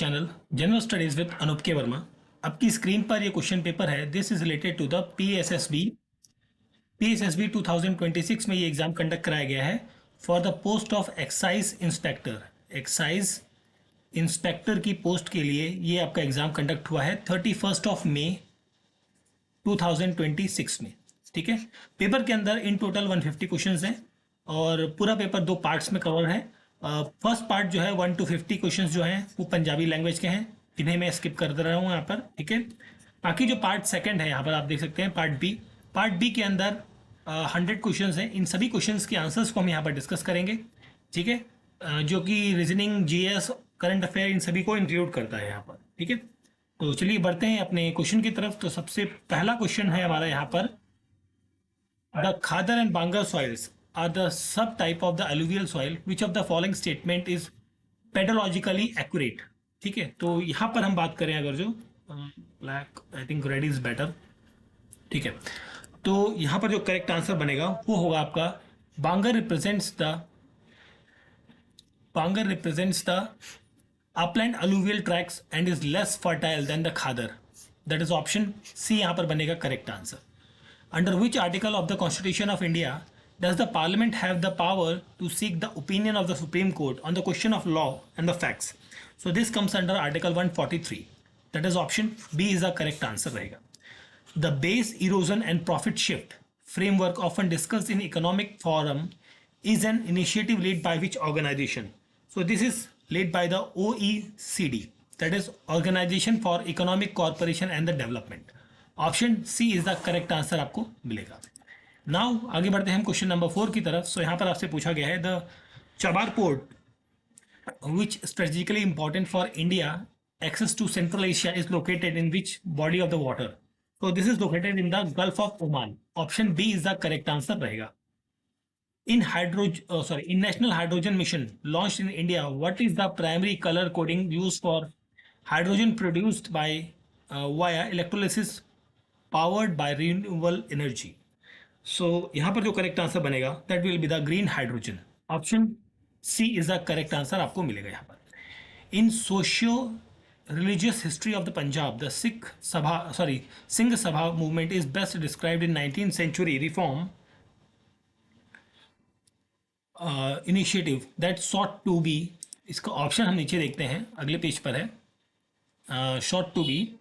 Channel general studies with Anup K Verma. आपकी screen पर ये क्वेश्चन पेपर है। This is related to the PSSB 2026 में ये एग्जाम कंडक्ट कराया गया है for the post of excise inspector. Excise inspector की पोस्ट के लिए ये आपका एग्जाम कंडक्ट हुआ है 31 मई 2026 में। ठीक है, पेपर के अंदर इन टोटल 150 क्वेश्चंस हैं और पूरा पेपर दो पार्ट्स में कवर है। फर्स्ट पार्ट जो है 1 to 50 क्वेश्चंस जो हैं वो पंजाबी लैंग्वेज के हैं, इन्हें मैं स्किप कर दे रहा हूँ यहाँ पर। ठीक है, बाकी जो पार्ट सेकंड है यहाँ पर आप देख सकते हैं पार्ट बी के अंदर 100 क्वेश्चंस हैं। इन सभी क्वेश्चंस के आंसर्स को हम यहाँ पर डिस्कस करेंगे। ठीक है, जो कि रीजनिंग, जीएस, करंट अफेयर इन सभी को इंक्लूड करता है यहाँ पर। ठीक है, तो चलिए बढ़ते हैं अपने क्वेश्चन की तरफ। तो सबसे पहला क्वेश्चन है हमारा यहाँ पर, the Khadar and Bangar soils are the subtype of the alluvial soil which of the following statement is pedologically accurate। ठीक है, तो यहाँ पर हम बात करें अगर जो black, I think red is better. ठीक है, तो यहाँ पर जो करेक्ट आंसर बनेगा वो होगा आपका bangar represents the upland alluvial tracts and is less fertile than the khadar। that is option C यहाँ पर बनेगा correct answer. under which article of the constitution of India does the parliament have the power to seek the opinion of the Supreme Court on the question of law and the facts? So this comes under article 143। that is option B is the correct answer रहेगा। the base erosion and profit shift framework often discussed in economic forum is an initiative led by which organization? So this is led by the OECD, that is Organization for Economic Cooperation and the Development। option C is the correct answer आपको मिलेगा। Now आगे बढ़ते हैं हम question number 4 की तरफ। सो यहाँ पर आपसे पूछा गया है, the Chabahar port which strategically important for India access to Central Asia is located in which body of the water? तो this is located in the Gulf of Oman. Option B is the correct answer रहेगा। In National Hydrogen Mission launch in India, what is the primary colour coding use for hydrogen produced by via electrolysis powered by renewable energy? So यहाँ पर जो correct answer बनेगा that will be the green hydrogen. Option C is the correct answer आपको मिलेगा यहाँ पर। In socio religious history of the Punjab, the Singh Sabha movement is best described in 19th century reform initiative that sought to be. इसका option हम नीचे देखते हैं, अगले पेज पर है, sought to be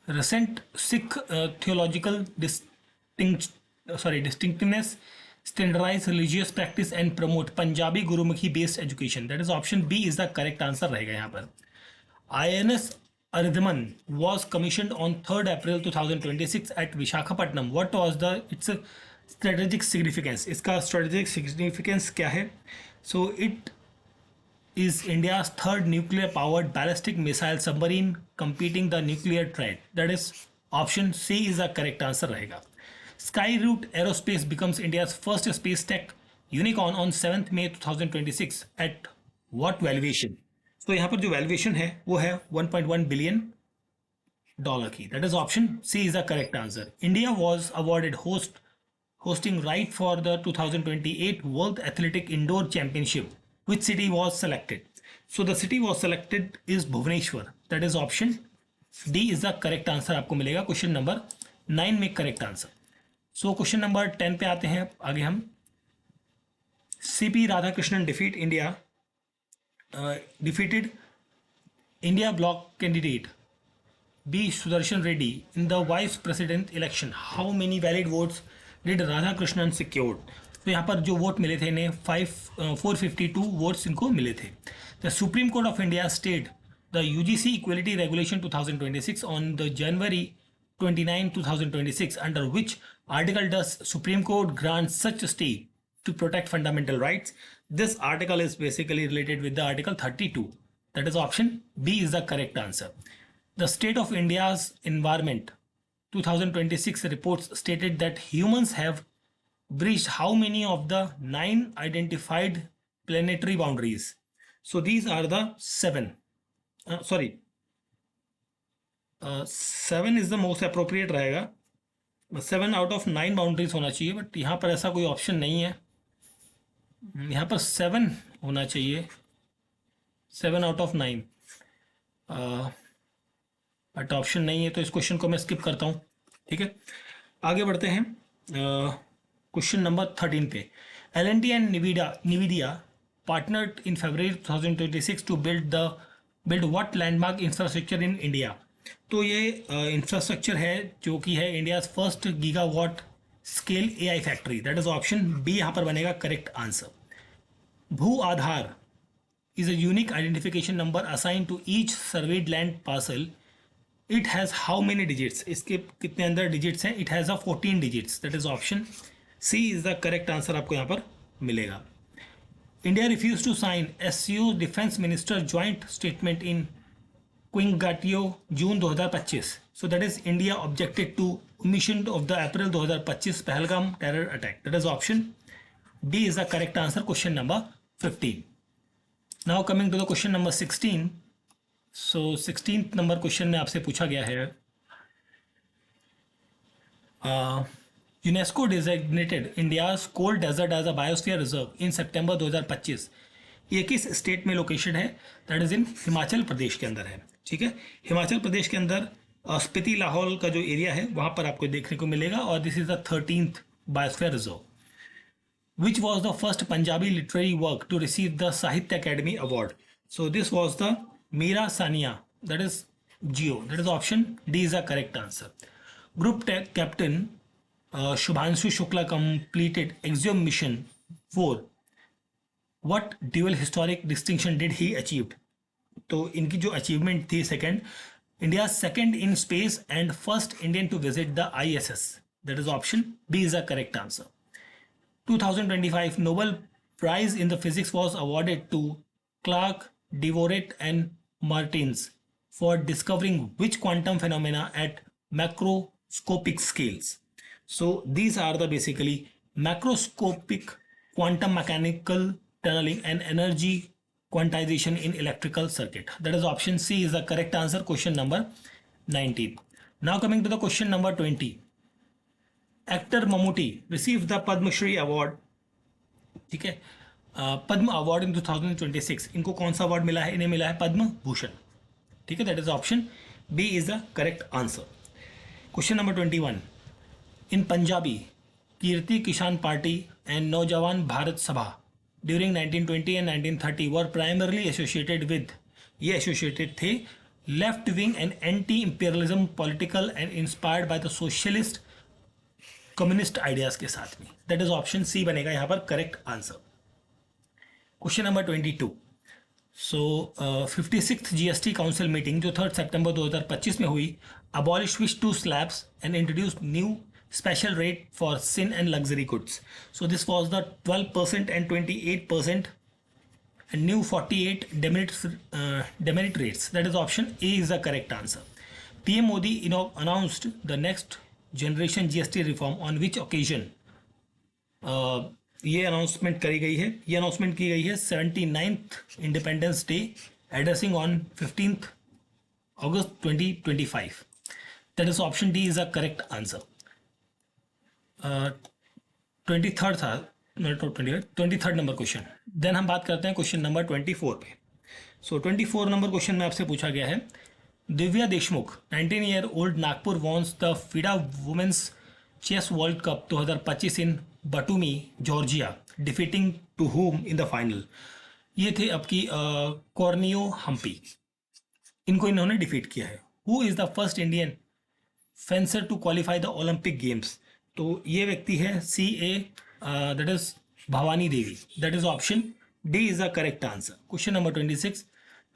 recent Sikh theological distinctiveness, standardize religious practice and promote Punjabi Gurumukhi based education? That is option B is the correct answer रहेगा यहाँ पर। INS Aridhaman was commissioned on 3rd April 2026 at Visakhapatnam। What was its strategic significance? इसका strategic significance क्या है? So it is India's third nuclear powered ballistic missile submarine competing the nuclear threat? That is option C is the correct answer रहेगा। Skyroot Aerospace becomes India's first space tech unicorn on 7th May 2026 at what valuation? तो यहाँ पर जो valuation है वो है $1.1 billion की। That is option C is the correct answer। India was awarded hosting right for the 2028 World Athletic Indoor Championship। Which city was selected? So the city was selected is Bhubaneswar। That is option D is the correct answer आपको मिलेगा question number 9 में correct answer. So question number 10 पे आते हैं आगे हम। CP Radhakrishnan defeated India bloc candidate B Sudarshan Reddy in the vice president election। How many valid votes did Radhakrishnan secured? तो यहाँ पर जो वोट मिले थे इन्हें 452 वोट्स इनको मिले थे। The supreme court of India state the UGC equality regulation 2026 on the January 29, 2026 under which article does supreme court grant such stay to protect fundamental rights? This article is basically related with the article 32। That is option B is the correct answer. The state of India's environment 2026 reports stated that humans have breached how many of the 9 identified planetary boundaries? So these are the 7 7 is the most appropriate रहेगा। 7 out of 9 boundaries होना चाहिए, but यहाँ पर ऐसा कोई option नहीं है। यहाँ पर 7 होना चाहिए, 7/9, बट ऑप्शन नहीं है, तो इस क्वेश्चन को मैं स्किप करता हूँ। ठीक है, आगे बढ़ते हैं क्वेश्चन नंबर 13 पे। L&T and Nvidia partnered in February 2026 to build what landmark infrastructure in India. तो ये इंफ्रास्ट्रक्चर है जो कि है India first gigawatt scale AI factory. That is option B यहाँ पर बनेगा करेक्ट आंसर। भू आधार is a unique identification number assigned to each surveyed land parcel. It has how many digits? इसके कितने अंदर digits हैं? It has a 14 digits. That is option C is the correct answer आपको यहाँ पर मिलेगा। India refused to sign SCO Defense Minister Joint Statement in Quingatio June 2025. So that is India objected to omission of the April 2025 Pahalgam terror attack. That is option D is the correct answer. Question number 15. Now coming to the question number 16. So 16th number question में आपसे पूछा गया है, UNESCO designated India's cold desert as a biosphere reserve in सितंबर 2025। ये किस state में location है? That is in Himachal Pradesh के अंदर है। ठीक है, हिमाचल प्रदेश के अंदर स्पीति लाहौल का जो एरिया है वहाँ पर आपको देखने को मिलेगा, और this is the 13th biosphere reserve. Which was the first Punjabi literary work to receive the Sahitya Academy Award? So this was the Meera Sania. That is Geo. That is option D is the correct answer. Group Captain Shubhanshu Shukla completed Axiom Mission 4. What dual historic distinction did he achieve? तो इनकी जो achievement थी second, India second in space and first Indian to visit the ISS. That is option B is the correct answer. 2025 Nobel Prize in the Physics was awarded to Clark, Dvorak and Martins for discovering which quantum phenomena at macroscopic scales. So these are the basically macroscopic quantum mechanical tunneling and energy quantization in electrical circuit. That is option C is the correct answer. Question number 19. Now coming to the question number 20. Actor Mammootty receive the Padma Shri award. ठीक है, पद्म award in 2026। इनको कौन सा award मिला है? इन्हें मिला है पद्म भूषण। ठीक है, that is option B is the correct answer. Question number 21। In Punjabi Kirti Kisan party and Naujawan Bharat Sabha during 1920 and 1930 were primarily associated with, ये एसोसिएटेड थे left wing and anti imperialism political and inspired by the socialist communist ideas के साथ में। That is option C बनेगा यहाँ पर correct answer. Question number 22। So 56th GST council meeting जो 3 सितंबर 2025 में हुई abolish which two slabs and introduce new special rate for sin and luxury goods. So this was the 12% एंड 28% and new 48 demerit rates. That is option A is the correct answer. PM Modi announced the next generation GST reform on which occasion? ये announcement करी गई है, ये announcement की गई है 79th independence day addressing on 15th August 2025. That is option D is the correct answer. 23rd था, 23rd number question. Then हम बात करते हैं क्वेश्चन नंबर 24 पे। सो 24 नंबर क्वेश्चन में आपसे पूछा गया है, Divya Deshmukh 19 year old Nagpur wins the FIDE women's chess world cup 2025 in Batumi Georgia defeating to home in the final. ये थे आपकी कॉर्नियो हम्पी, इनको इन्होंने डिफीट किया है। Who is the first Indian fencer to qualify the Olympic games? तो ये व्यक्ति है CA, that is Bhavani Devi. That is option D is the correct answer. Question number 26।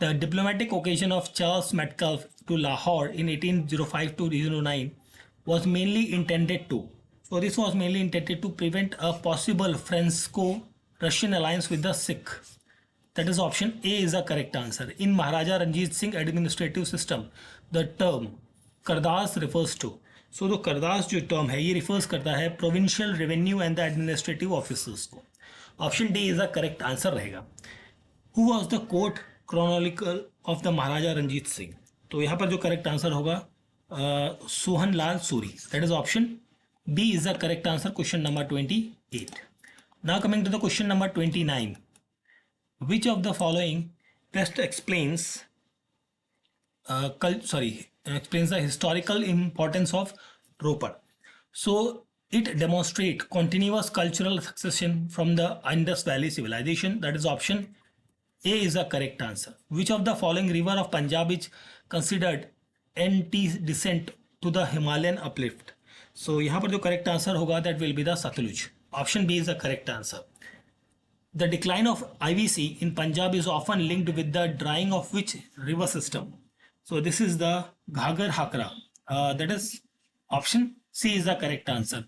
The diplomatic occasion of Charles Metcalfe to Lahore in 1805 to 1809 was mainly intended to. So this was mainly intended to prevent a possible Franco-Russian alliance with the Sikh. That is option A is the correct answer. In Maharaja Ranjit Singh administrative system, the term Kardas refers to. So the Kardas जो term है ये refers करता है provincial revenue and the administrative officers को। Option D is the correct answer रहेगा। Who was the court chronological of the Maharaja Ranjit Singh? तो यहाँ पर जो करेक्ट आंसर होगा Sohan Lal Suri. That is option B is the correct answer. Question number 28। Now coming to the question number 29. Which of the following best explains the historical importance of Ropar? So it demonstrates continuous cultural succession from the Indus Valley civilization. That is option A is the correct answer. Which of the following river of Punjab is considered anti-descent to the Himalayan uplift? So यहाँ पर जो correct answer होगा that will be the Satluj. Option B is the correct answer. The decline of IVC in Punjab is often linked with the drying of which river system? So this is the Ghagar Hakra. That is option C is the correct answer.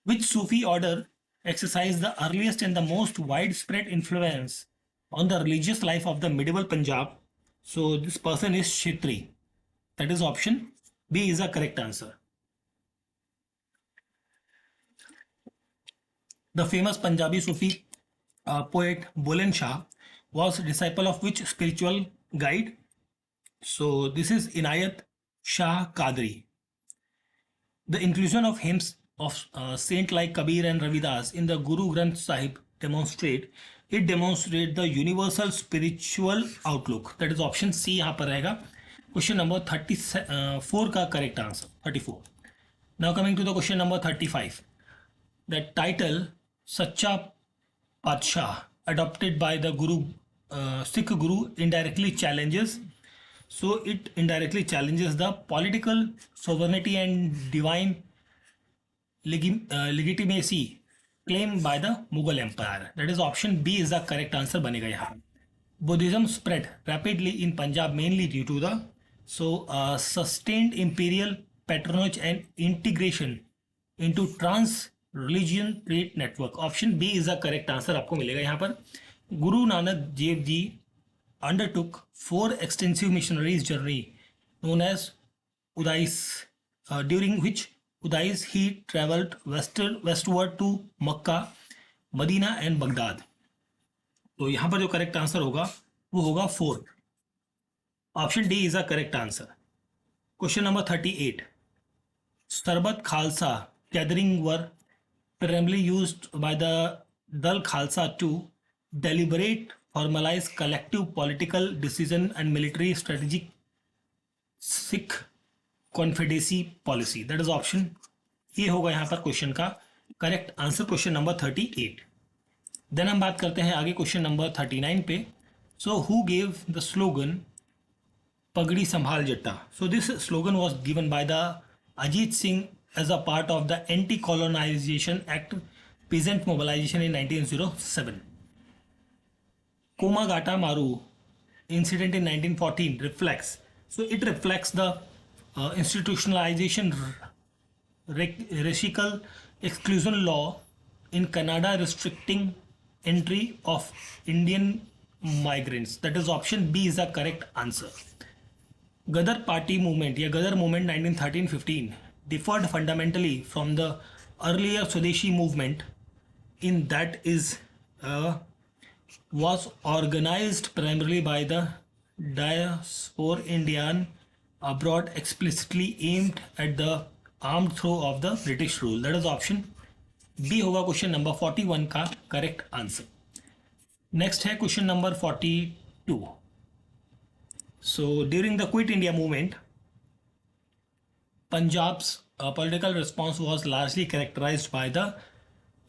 Which Sufi order exercised the earliest and the most widespread influence on the religious life of the medieval Punjab? So this person is Shetri. That is option B is the correct answer. The famous Punjabi Sufi poet Bulan Shah was a disciple of which spiritual guide? So this is Inayat Shah Qadri. The inclusion of hymns of saint like Kabir and Ravidas in the Guru Granth Sahib demonstrate the universal spiritual outlook. That is option C यहाँ पर रहेगा. Question number 34 का correct answer. 34. Now coming to the question number 35. The title Sacha Padshah adopted by the Sikh Guru indirectly challenges. So it indirectly challenges the political sovereignty and divine legitimacy claimed by the Mughal Empire. That is option B is the correct answer बनेगा यहाँ. Buddhism spread rapidly in Punjab mainly due to the sustained imperial patronage and integration into trans-religion trade network. Option B is the correct answer आपको मिलेगा यहाँ पर. Guru Nanak Dev Ji undertook 4 extensive missionaries journey known as Udais, during which Udais he travelled westward to Makkah, Medina and Baghdad. तो यहाँ पर जो correct answer होगा वो होगा 4. Option D is the correct answer. Question number 38. Sarbat Khalsa gathering were primarily used by the Dal Khalsa to deliberate, formalize collective political decision and military strategic Sikh confederacy policy. That is option A होगा यहाँ पर क्वेश्चन का correct answer. Question number 38. देन हम बात करते हैं आगे क्वेश्चन नंबर 39 पे. So who gave the slogan Pagdi Sambhal Jatta? So this slogan was given by the Ajit Singh as a part of the Anti-Colonization Act peasant mobilization in 1907. Komagata Maru incident in 1914 reflects. So it reflects the institutionalization racial exclusion law in Canada restricting entry of Indian migrants. That is option B is the correct answer. Gadar Party movement या Gadar movement 1913-15 differed fundamentally from the earlier Swadeshi movement in that is was organized primarily by the diaspora Indian abroad explicitly aimed at the armed throw of the British rule. That is option B होगा question number 41 का correct answer. Next है question number 42. So during the Quit India movement, Punjab's political response was largely characterized by the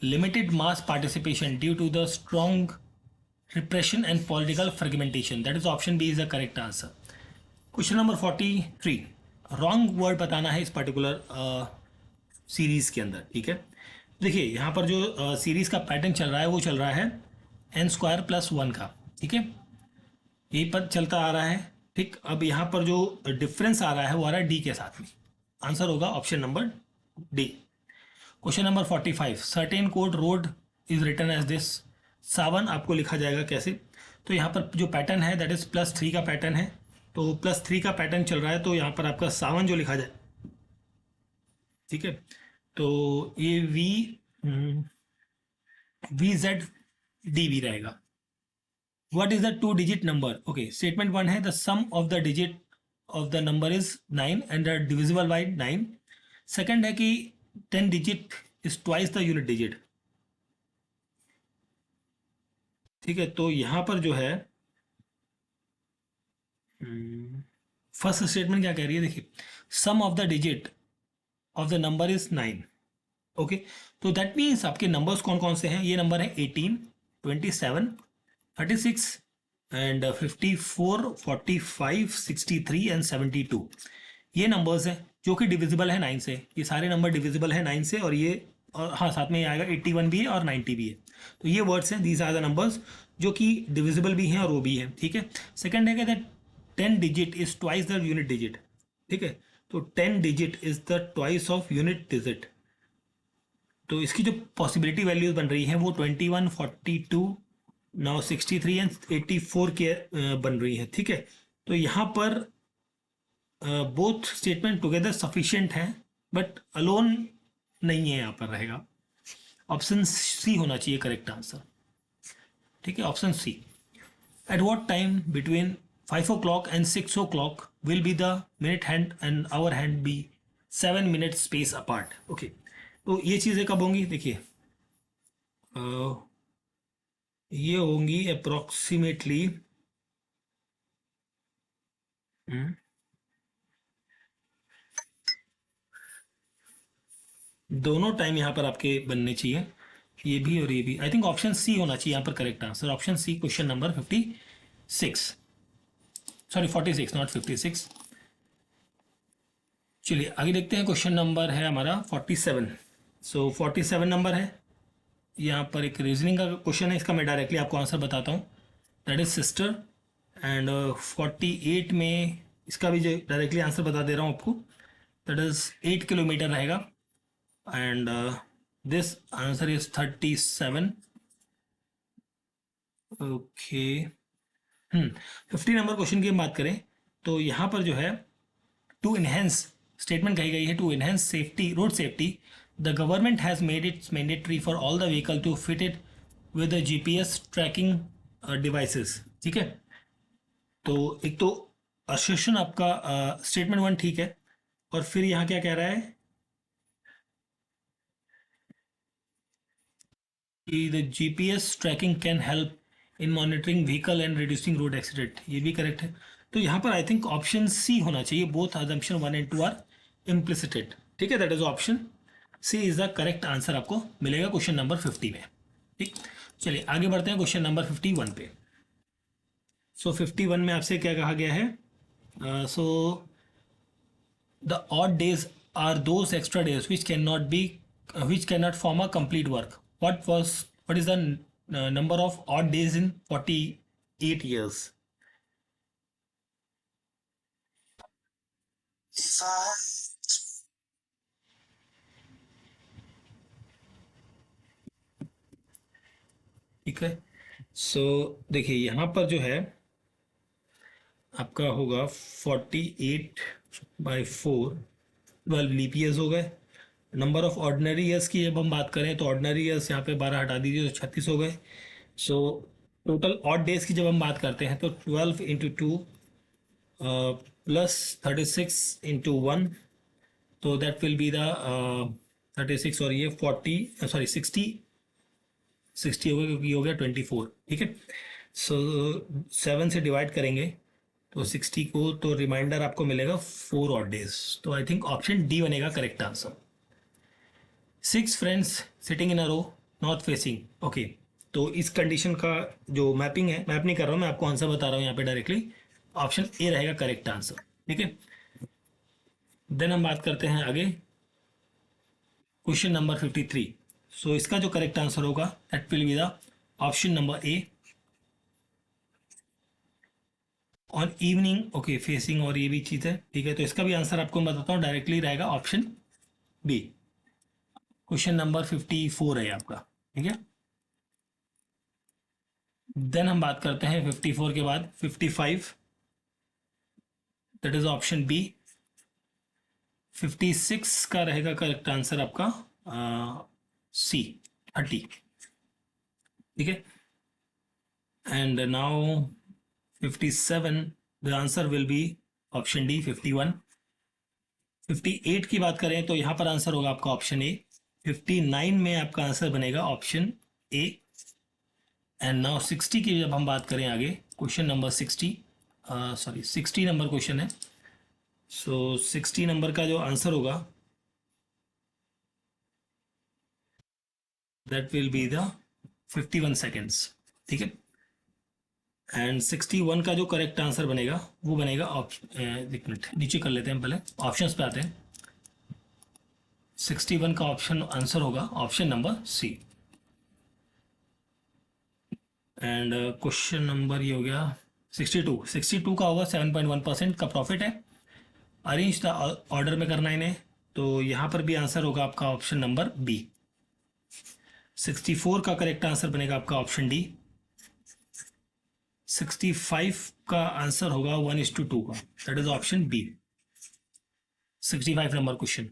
limited mass participation due to the strong repression and political fragmentation. That is option B is the correct answer. Question number 43. Wrong word बताना है इस particular series के अंदर. ठीक है, देखिए यहाँ पर जो सीरीज का पैटर्न चल रहा है वो चल रहा है n² + 1 का. ठीक है, यही पर चलता आ रहा है. ठीक, अब यहाँ पर जो डिफरेंस आ रहा है वो आ रहा है डी के साथ में. आंसर होगा option number D. Question number 45. Certain code road is written as this. सावन आपको लिखा जाएगा कैसे? तो यहाँ पर जो पैटर्न है दैट इज +3 का पैटर्न है. तो +3 का पैटर्न चल रहा है तो यहाँ पर आपका सावन जो लिखा जाए. ठीक है, तो ये VZDV रहेगा. What is the 2-digit number? Okay, statement 1 है the sum of the digit of the number is 9 and are divisible by 9. Second है कि 10 digit is twice the unit digit. ठीक है, तो यहाँ पर जो है फर्स्ट स्टेटमेंट क्या कह रही है, देखिए sum of the digit of the number is 9। Okay, तो दैट मीन्स आपके नंबर्स कौन कौन से हैं, ये नंबर है 18, 27, 36 एंड 54, 45, 63 एंड 72। ये नंबर्स हैं जो कि डिविजिबल है 9 से, ये सारे नंबर डिविजिबल है 9 से, और ये और हाँ साथ में ये आएगा 81 भी है और 90 भी है। तो ये वर्ड्स हैं, दीज आर द नंबर्स जो कि डिविजिबल भी हैं और वो भी हैं। ठीक है, सेकंड है कि 10 digit is twice the unit digit. ठीक है, तो 10 digit is the twice of unit digit. तो इसकी जो पॉसिबिलिटी वैल्यूज बन रही हैं वो 21, 42, नाउ 63 एंड 84 के बन रही हैं। ठीक है, तो यहाँ पर बोथ स्टेटमेंट टुगेदर सफिशिएंट हैं, बट अलोन नहीं है, यहाँ पर रहेगा ऑप्शन सी होना चाहिए करेक्ट आंसर। ठीक है, option C. At what time between 5 o'clock and 6 o'clock will be the minute hand and hour hand be 7 minutes space apart? Okay, तो ये चीज़ें कब होंगी, देखिए ये होंगी अप्रोक्सीमेटली दोनों टाइम यहाँ पर आपके बनने चाहिए, ये भी और ये भी। आई थिंक ऑप्शन सी होना चाहिए यहाँ पर correct answer, option C, question number 56, sorry 46 not 56। चलिए आगे देखते हैं, क्वेश्चन नंबर है हमारा 47। सो 47 नंबर है, यहाँ पर एक रीजनिंग का क्वेश्चन है, इसका मैं डायरेक्टली आपको आंसर बताता हूँ, दैट इज सिस्टर। एंड 48 में इसका भी जो डायरेक्टली आंसर बता दे रहा हूँ आपको, दैट इज 8 किलोमीटर रहेगा। And this answer is 37। Okay, 50 number question की हम बात करें तो यहाँ पर जो है टू इनहेंस स्टेटमेंट कही गई है, to enhance safety, road safety, the government has made its mandatory for all the vehicle to fit it with GPS tracking devices. ठीक है, तो एक तो असर्शन आपका स्टेटमेंट वन ठीक है, और फिर यहाँ क्या कह रहा है कि the GPS tracking can help in monitoring vehicle and reducing road accident, ये भी करेक्ट है। तो यहाँ पर आई थिंक ऑप्शन सी होना चाहिए, both assumption 1 and 2 are implicited. ठीक है, that is option C is the correct answer आपको मिलेगा क्वेश्चन नंबर 50 में। ठीक, चलिए आगे बढ़ते हैं क्वेश्चन नंबर 51 पे। सो 51 में आपसे क्या कहा गया है, so the odd days are those extra days which can not be which cannot form a complete work. What is the number of odd days in 48 years? ठीक है, सो देखिए यहाँ पर जो है आपका होगा 48/4, 12 लीप ईयर्स हो गए। नंबर ऑफ ऑर्डिनरी ईयर्स की जब हम बात करें तो ऑर्डिनरी ईयर्स यहाँ पे 12 हटा दीजिए तो 36 हो गए। सो टोटल ऑड डेज की जब हम बात करते हैं तो 12 इंटू 2 प्लस 36 इंटू 1, तो दैट विल बी द 36, और ये 40 सॉरी 60 हो गया क्योंकि हो गया 24। ठीक है, सो 7 से डिवाइड करेंगे तो 60 को, तो रिमाइंडर आपको मिलेगा 4 ऑड डेज। तो आई थिंक ऑप्शन डी बनेगा correct answer. 6 friends sitting in a row north facing. Okay, तो इस कंडीशन का जो मैपिंग है, मैप नहीं कर रहा हूँ मैं, आपको आंसर बता रहा हूँ यहाँ पे डायरेक्टली, ऑप्शन ए रहेगा करेक्ट आंसर। ठीक है, देन हम बात करते हैं आगे क्वेश्चन नंबर 53। सो इसका जो करेक्ट आंसर होगा that will be the option number A, on evening. Okay, facing और ये भी चीज़ है। ठीक है, तो इसका भी आंसर आपको मैं बताता हूँ, डायरेक्टली रहेगा ऑप्शन बी। क्वेश्चन नंबर 54 है आपका। ठीक है, देन हम बात करते हैं 54 के बाद 55, दैट इज ऑप्शन बी। 56 का रहेगा करेक्ट आंसर आपका सी, 30। ठीक है, and now 57, the answer will be option D 51। 58 की बात करें तो यहाँ पर आंसर होगा आपका ऑप्शन ए। 59 में आपका आंसर बनेगा ऑप्शन ए, एंड नाउ 60 की जब हम बात करें आगे, क्वेश्चन नंबर 60 नंबर क्वेश्चन है। सो 60 नंबर का जो आंसर होगा that will be the 51 seconds. ठीक है, एंड 61 का जो करेक्ट आंसर बनेगा वो बनेगा एक मिनट नीचे कर लेते हैं, पहले ऑप्शंस पे आते हैं। 61 का ऑप्शन आंसर होगा option number C. And question number ये हो गया 62 का होगा 7.1% का प्रॉफिट है। अरेंज द ऑर्डर में करना है इन्हें, तो यहाँ पर भी आंसर होगा आपका ऑप्शन नंबर बी। 64 का करेक्ट आंसर बनेगा आपका ऑप्शन डी। 65 का आंसर होगा 1:2 का, that is option B. 65 number question.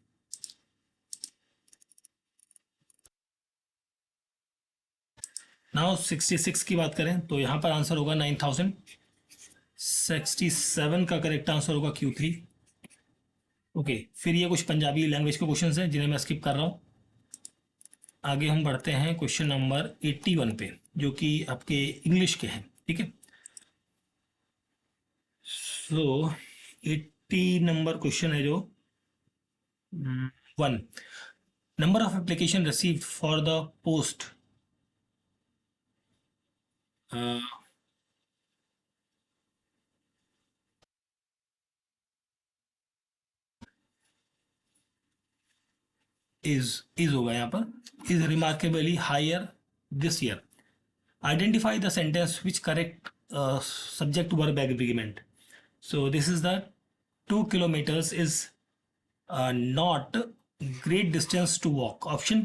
Now 66 की बात करें तो यहां पर आंसर होगा 9000। 67 का करेक्ट आंसर होगा Q3। ओके, फिर ये कुछ पंजाबी लैंग्वेज के क्वेश्चंस हैं जिन्हें मैं स्किप कर रहा हूं। आगे हम बढ़ते हैं क्वेश्चन नंबर 81 पे, जो कि आपके इंग्लिश के हैं। ठीक है, सो 80 नंबर क्वेश्चन है जो 1, number of application received for the post is होगा यहाँ पर, is remarkably higher this year. Identify the sentence which correct subject verb agreement. So this is the 2 kilometres is not great distance to walk. Option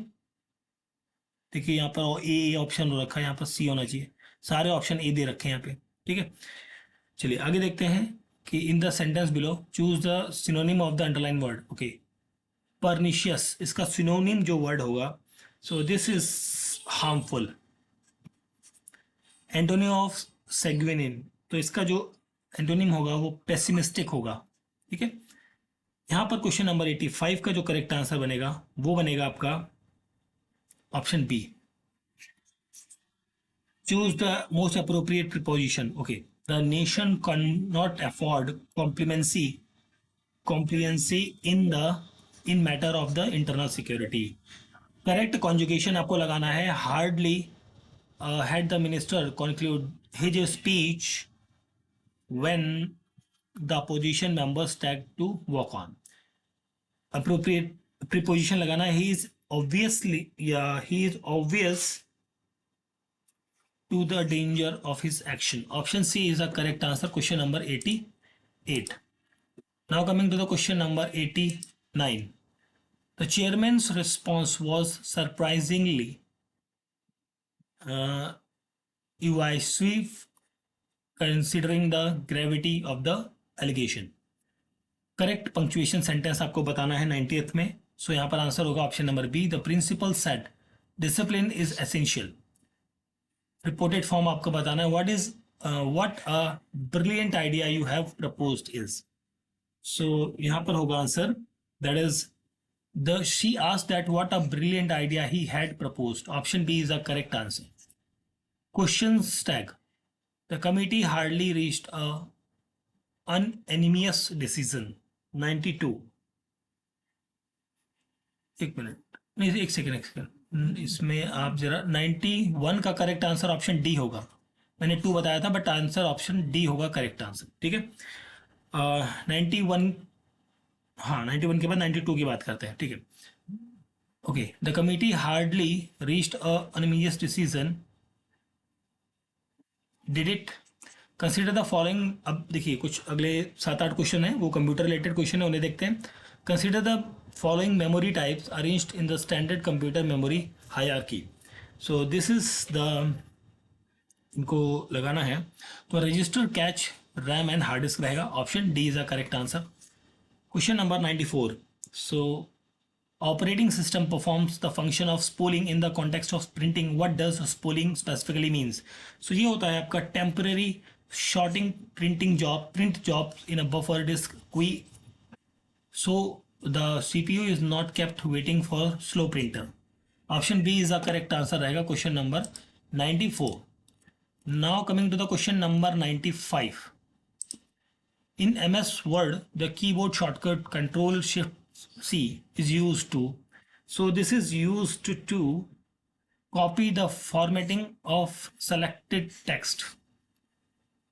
देखिए यहाँ पर A option हो रखा है, यहाँ पर सी होना चाहिए। सारे ऑप्शन ए दे रखे हैं यहाँ पे। ठीक है, चलिए आगे देखते हैं कि in the sentence below choose the synonym of the underline word. Okay, pernicious इसका सिनोनिम जो वर्ड होगा, so this is harmful. Antonym of sanguine, तो इसका जो एंटोनिम होगा वो पेसिमिस्टिक होगा। ठीक है, यहां पर क्वेश्चन नंबर 85 का जो करेक्ट आंसर बनेगा वो बनेगा आपका option B. Choose the most appropriate preposition. Okay, the nation can not afford complacency in matter of the internal security. Correct conjugation आपको लगाना है hardly had the minister conclude his speech when the opposition members tagged to walk on। appropriate preposition लगाना है, he is obvious to the danger of his action। option C is the correct answer, question number 88। now coming to the question number 89, the chairman's response was surprisingly evasive considering the gravity of the allegation। Correct punctuation sentence आपको बताना है 90th में। सो यहां पर answer होगा option number B. The principal said discipline is essential. Reported form आपको बताना है what a brilliant idea you have proposed is. So यहां पर होगा answer that is the she asked that what a brilliant idea he had proposed. Option B is the correct answer. Question tag, the committee hardly reached a unanimous decision। 92, एक minute नहीं, एक second इसमें आप जरा 91 का correct answer option D होगा। मैंने 2 बताया था बट आंसर ऑप्शन डी होगा करेक्ट आंसर। ठीक है, 91, हाँ 91 के बाद 92 की बात करते हैं। ठीक है, okay, the committee hardly reached a unanimous decision did it consider the following. अब देखिए कुछ अगले 7-8 क्वेश्चन है वो कंप्यूटर रिलेटेड क्वेश्चन है, उन्हें देखते हैं। Consider the following memory types arranged in the standard computer memory hierarchy. So this is the, इनको लगाना है तो register, cache, RAM and hard disk रहेगा। Option D is the correct answer. Question number 94, so operating system performs the function of spooling in the context of printing। what does spooling specifically means? so ये होता है आपका temporary shorting print job in a buffer disk queue, so the CPU is not kept waiting for slow printer। option B is the correct answer रहेगा question number 94। Now coming to the question number 95. In MS Word, the keyboard shortcut Control Shift C is used to. So this is used to copy the formatting of selected text.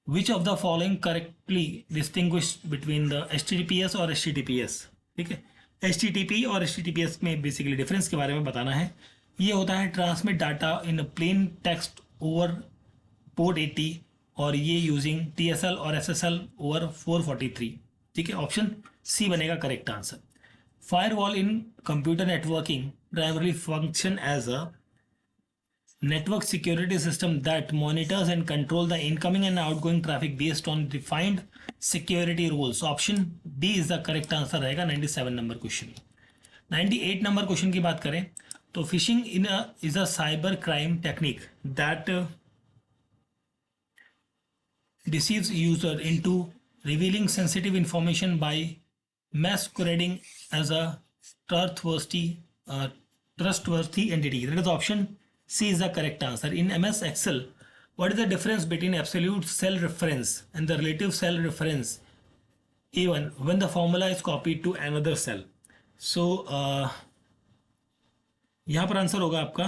Which of the following correctly distinguish between the HTTPS और HTTPS? ठीक है, HTTP और HTTPS में basically difference के बारे में बताना है. ये होता है transmit data in plain text over port 80 और ये यूजिंग TSL और SSL ओवर 443. ठीक है, ऑप्शन सी बनेगा correct answer. Firewall in computer networking primarily function as a network security system that monitors and control the incoming and outgoing traffic based on defined security rules. So option D is the correct answer रहेगा 97 number question. 98 number question की बात करें तो fishing is a cyber crime technique that deceives user into revealing sensitive information by masquerading as a trustworthy entity. That is option C is the correct answer. In MS Excel, what is the difference between absolute cell reference and the relative cell reference even when the formula is copied to another cell? So यहाँ पर answer होगा आपका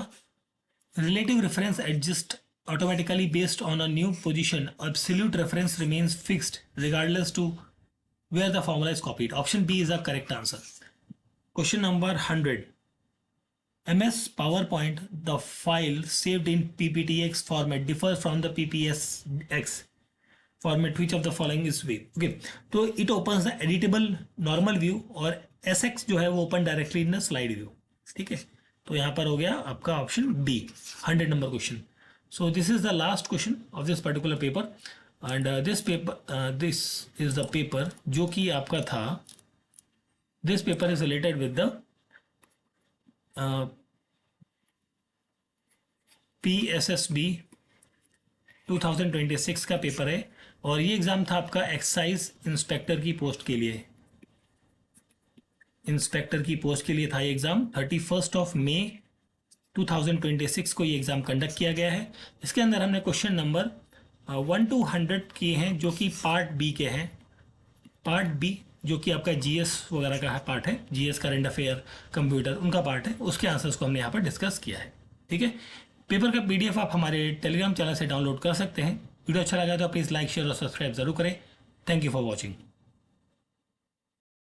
relative reference adjust automatically based on a new position. Absolute reference remains fixed regardless to where the formula is copied. Option B is the correct answer. Question number 100. MS PowerPoint, the file saved in PPTX format differs from the PPSX format. Which of the following is way? Okay, तो it opens the editable normal view और SX जो है वो open directly in the slide view. ठीक है, तो यहाँ पर हो गया आपका option B, 100 number question. So this is the last question of this particular paper and this is the paper जो कि आपका था. This paper is related with the PSSB 2026 का पेपर है और ये एग्ज़ाम था आपका एक्साइज इंस्पेक्टर की पोस्ट के लिए. इंस्पेक्टर की पोस्ट के लिए था ये एग्ज़ाम. 31 मई 2026 को ये एग्ज़ाम कंडक्ट किया गया है. इसके अंदर हमने क्वेश्चन नंबर 1 to 100 किए हैं जो कि पार्ट बी के हैं. पार्ट बी जो कि आपका GS वगैरह का पार्ट है, GS करंट अफेयर कंप्यूटर उनका पार्ट है, उसके आंसर्स को हमने यहाँ पर डिस्कस किया है. ठीक है, पेपर का PDF आप हमारे टेलीग्राम चैनल से डाउनलोड कर सकते हैं. वीडियो अच्छा लगा तो प्लीज़ लाइक शेयर और सब्सक्राइब जरूर करें. Thank you for watching.